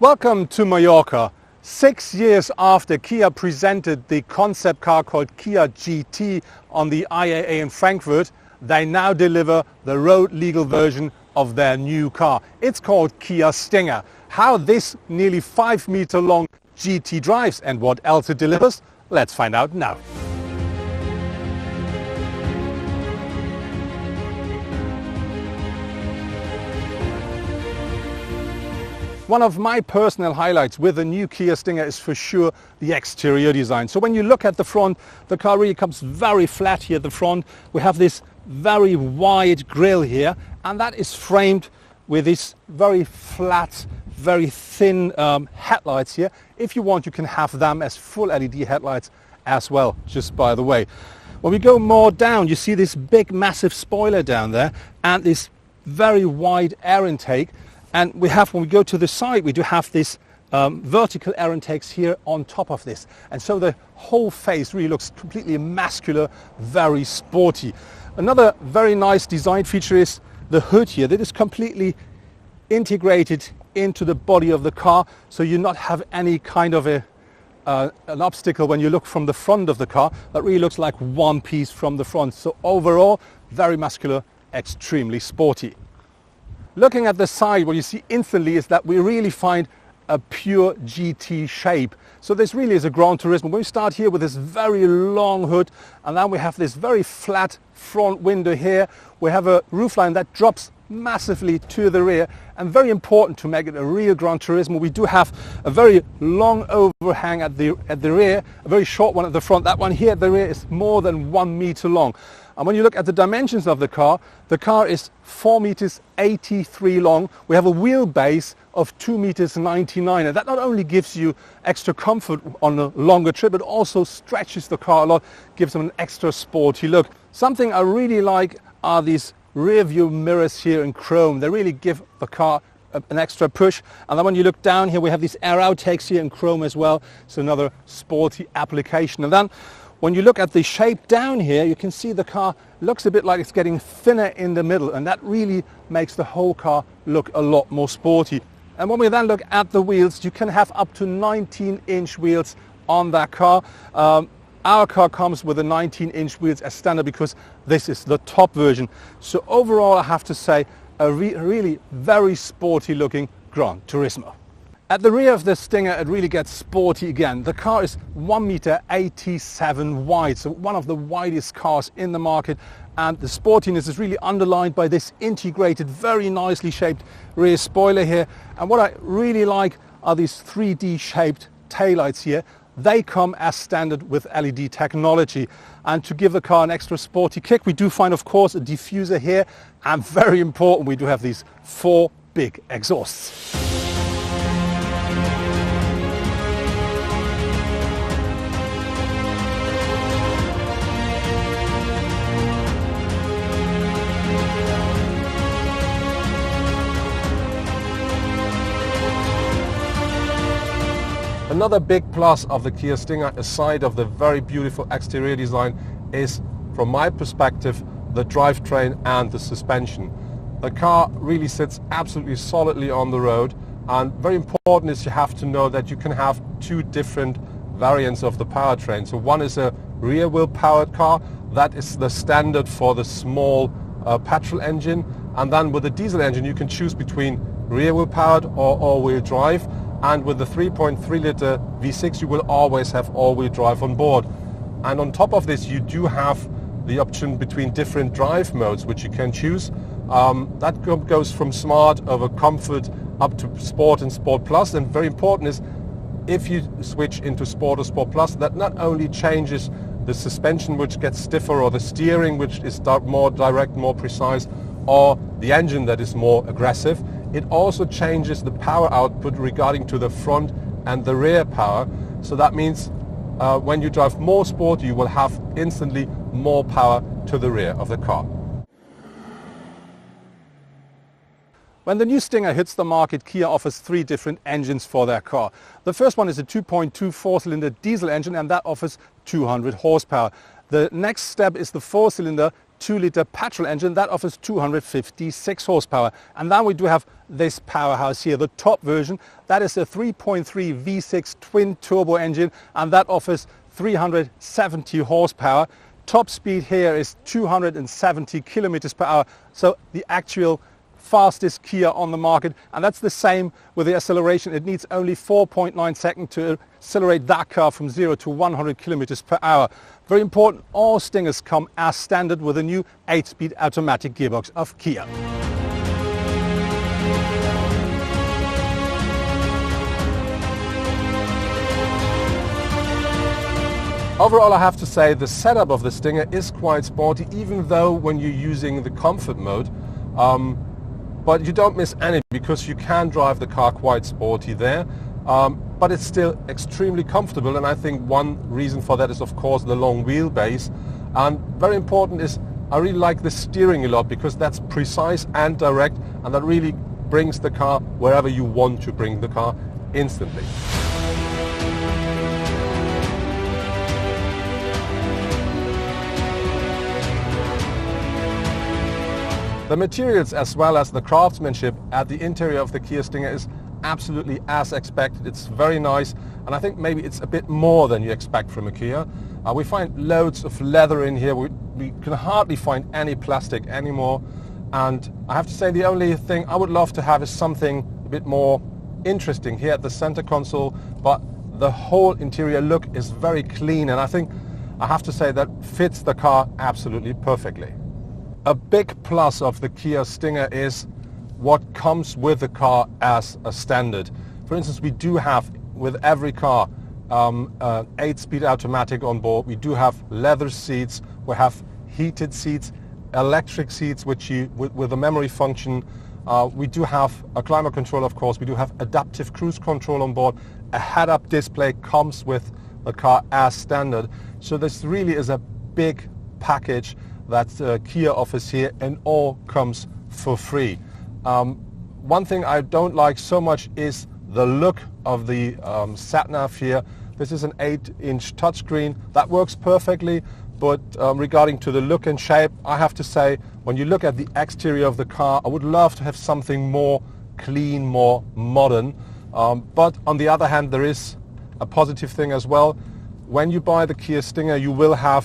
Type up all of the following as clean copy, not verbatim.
Welcome to Mallorca. 6 years after Kia presented the concept car called Kia GT on the IAA in Frankfurt, they now deliver the road legal version of their new car. It's called Kia Stinger. How this nearly 5 meter long GT drives and what else it delivers, let's find out now. One of my personal highlights with the new Kia Stinger is for sure the exterior design. So when you look at the front, the car really comes very flat here at the front. We have this very wide grille here, and that is framed with these very flat, very thin headlights here. If you want, you can have them as full LED headlights as well, just by the way. When we go more down, you see this big massive spoiler down there and this very wide air intake. And we have, when we go to the side, we do have this vertical air intakes here on top of this. And so the whole face really looks completely muscular, very sporty. Another very nice design feature is the hood here that is completely integrated into the body of the car. So you not have any kind of an obstacle when you look from the front of the car. That really looks like one piece from the front. So overall, very muscular, extremely sporty. Looking at the side, what you see instantly is that we really find a pure GT shape. So this really is a Gran Turismo. When we start here with this very long hood, and then we have this very flat front window here, we have a roofline that drops massively to the rear, and very important to make it a real Gran Turismo, we do have a very long overhang at the rear, a very short one at the front. That one here at the rear is more than 1 meter long. And when you look at the dimensions of the car is 4 meters 83 long. We have a wheelbase of 2 meters 99, and that not only gives you extra comfort on a longer trip, but also stretches the car a lot, gives them an extra sporty look. Something I really like are these rear view mirrors here in chrome. They really give the car an extra push. And then when you look down here, we have these air outtakes here in chrome as well. So another sporty application. And then when you look at the shape down here, you can see the car looks a bit like it's getting thinner in the middle, and that really makes the whole car look a lot more sporty. And when we then look at the wheels, you can have up to 19-inch wheels on that car. Our car comes with a 19-inch wheels as standard because this is the top version. So overall, I have to say, a really very sporty looking Gran Turismo. At the rear of the Stinger, it really gets sporty again. The car is 1 meter 87 wide, so one of the widest cars in the market. And the sportiness is really underlined by this integrated, very nicely shaped rear spoiler here. And what I really like are these 3D shaped taillights here. They come as standard with LED technology. And to give the car an extra sporty kick, we do find, of course, a diffuser here. And very important, we do have these 4 big exhausts. Another big plus of the Kia Stinger, aside of the very beautiful exterior design, is, from my perspective, the drivetrain and the suspension. The car really sits absolutely solidly on the road, and very important is you have to know that you can have 2 different variants of the powertrain. So one is a rear wheel powered car, that is the standard for the small petrol engine, and then with the diesel engine you can choose between rear wheel powered or all-wheel drive. And with the 3.3 liter V6 you will always have all-wheel drive on board. And on top of this you do have the option between different drive modes which you can choose. That goes from Smart over Comfort up to Sport and Sport Plus. And very important is, if you switch into Sport or Sport Plus, that not only changes the suspension which gets stiffer, or the steering which is more direct, more precise, or the engine that is more aggressive, it also changes the power output regarding to the front and the rear power. So that means when you drive more sport, you will have instantly more power to the rear of the car. When the new Stinger hits the market, Kia offers 3 different engines for their car. The first one is a 2.2 4-cylinder diesel engine, and that offers 200 horsepower. The next step is the 4-cylinder 2-liter petrol engine that offers 256 horsepower. And then we do have this powerhouse here, the top version. That is a 3.3 V6 twin turbo engine, and that offers 370 horsepower. Top speed here is 270 kilometers per hour. So the actual fastest Kia on the market, and that's the same with the acceleration. It needs only 4.9 seconds to accelerate that car from 0 to 100 kilometers per hour. Very important, all Stingers come as standard with a new 8-speed automatic gearbox of Kia. Overall, I have to say the setup of the Stinger is quite sporty, even though when you're using the comfort mode. But you don't miss any because you can drive the car quite sporty there. But it's still extremely comfortable, and I think one reason for that is of course the long wheelbase. And very important is I really like the steering a lot because that's precise and direct, and that really brings the car wherever you want to bring the car instantly. The materials as well as the craftsmanship at the interior of the Kia Stinger is absolutely as expected. It's very nice, and I think maybe it's a bit more than you expect from a Kia. We find loads of leather in here. We can hardly find any plastic anymore, and I have to say the only thing I would love to have is something a bit more interesting here at the center console, but the whole interior look is very clean, and I think I have to say that fits the car absolutely perfectly. A big plus of the Kia Stinger is what comes with the car as a standard. For instance, we do have with every car 8-speed automatic on board. We do have leather seats, we have heated seats, electric seats with a memory function. We do have a climate control, of course. We do have adaptive cruise control on board. A head-up display comes with the car as standard. So this really is a big package that Kia offers here, and all comes for free. One thing I don't like so much is the look of the sat-nav here. This is an 8-inch touchscreen that works perfectly, but regarding to the look and shape, I have to say when you look at the exterior of the car, I would love to have something more clean, more modern. But on the other hand, there is a positive thing as well. When you buy the Kia Stinger, you will have,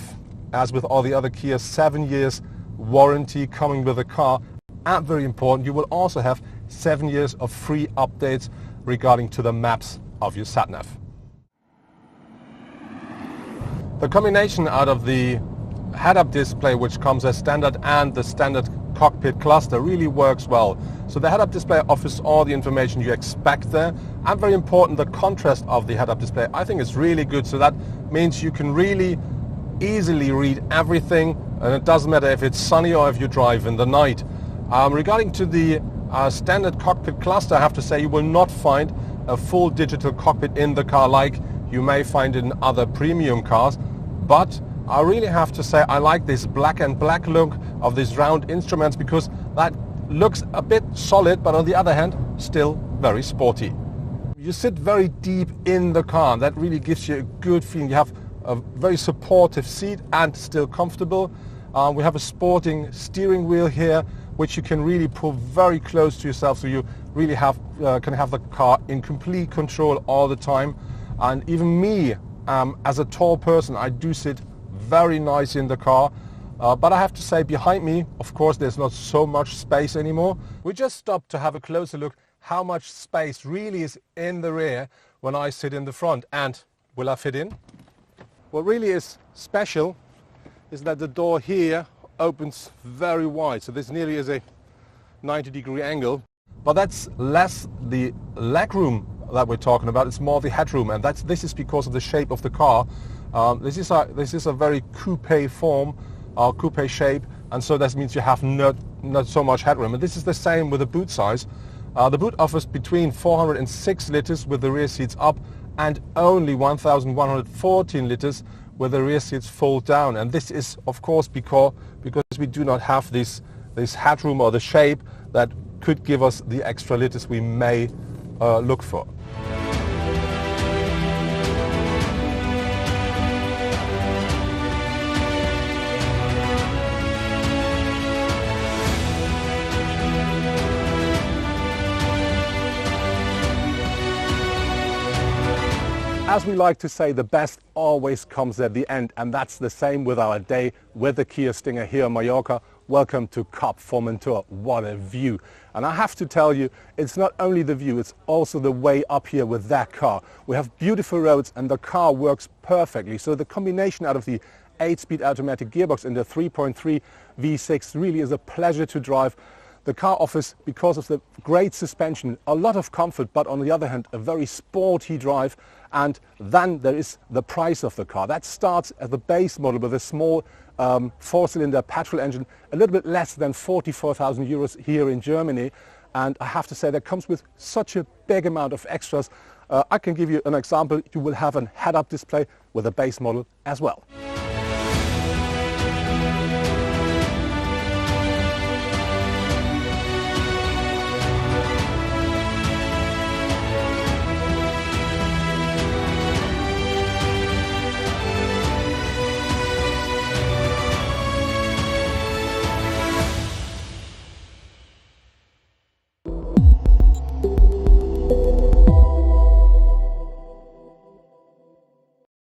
as with all the other Kias, 7 years warranty coming with the car. And very important, you will also have 7 years of free updates regarding to the maps of your sat-nav. The combination out of the head-up display, which comes as standard, and the standard cockpit cluster really works well. So the head-up display offers all the information you expect there. And very important, the contrast of the head-up display I think is really good. So that means you can really easily read everything, and it doesn't matter if it's sunny or if you drive in the night. Regarding to the standard cockpit cluster, I have to say you will not find a full digital cockpit in the car like you may find in other premium cars, but I really have to say I like this black and black look of these round instruments because that looks a bit solid, but on the other hand still very sporty. You sit very deep in the car, that really gives you a good feeling. You have a very supportive seat and still comfortable. We have a sporting steering wheel here, which you can really pull very close to yourself, so you really can have the car in complete control all the time. And even me, as a tall person, I do sit very nice in the car. But I have to say, behind me, of course, there's not so much space anymore. We just stopped to have a closer look how much space really is in the rear when I sit in the front. And will I fit in? What really is special is that the door here opens very wide, so this nearly is a 90-degree angle. But that's less the legroom that we're talking about, it's more the headroom, and this is because of the shape of the car. This is a very coupe form, coupe shape, and so that means you have not so much headroom. And this is the same with the boot size. The boot offers between 406 liters with the rear seats up, and only 1,114 liters where the rear seats fold down. And this is of course because we do not have this headroom or the shape that could give us the extra liters we may look for. as we like to say, the best always comes at the end, and that's the same with our day with the Kia Stinger here in Mallorca. Welcome to Cap Formentor. What a view. And I have to tell you, it's not only the view, it's also the way up here with that car. We have beautiful roads and the car works perfectly. So the combination out of the 8-speed automatic gearbox and the 3.3 V6 really is a pleasure to drive. The car offers, because of the great suspension, a lot of comfort, but on the other hand, a very sporty drive. And then there is the price of the car. That starts at the base model with a small 4-cylinder petrol engine, a little bit less than 44,000 euros here in Germany. And I have to say that comes with such a big amount of extras. I can give you an example. You will have a head-up display with a base model as well.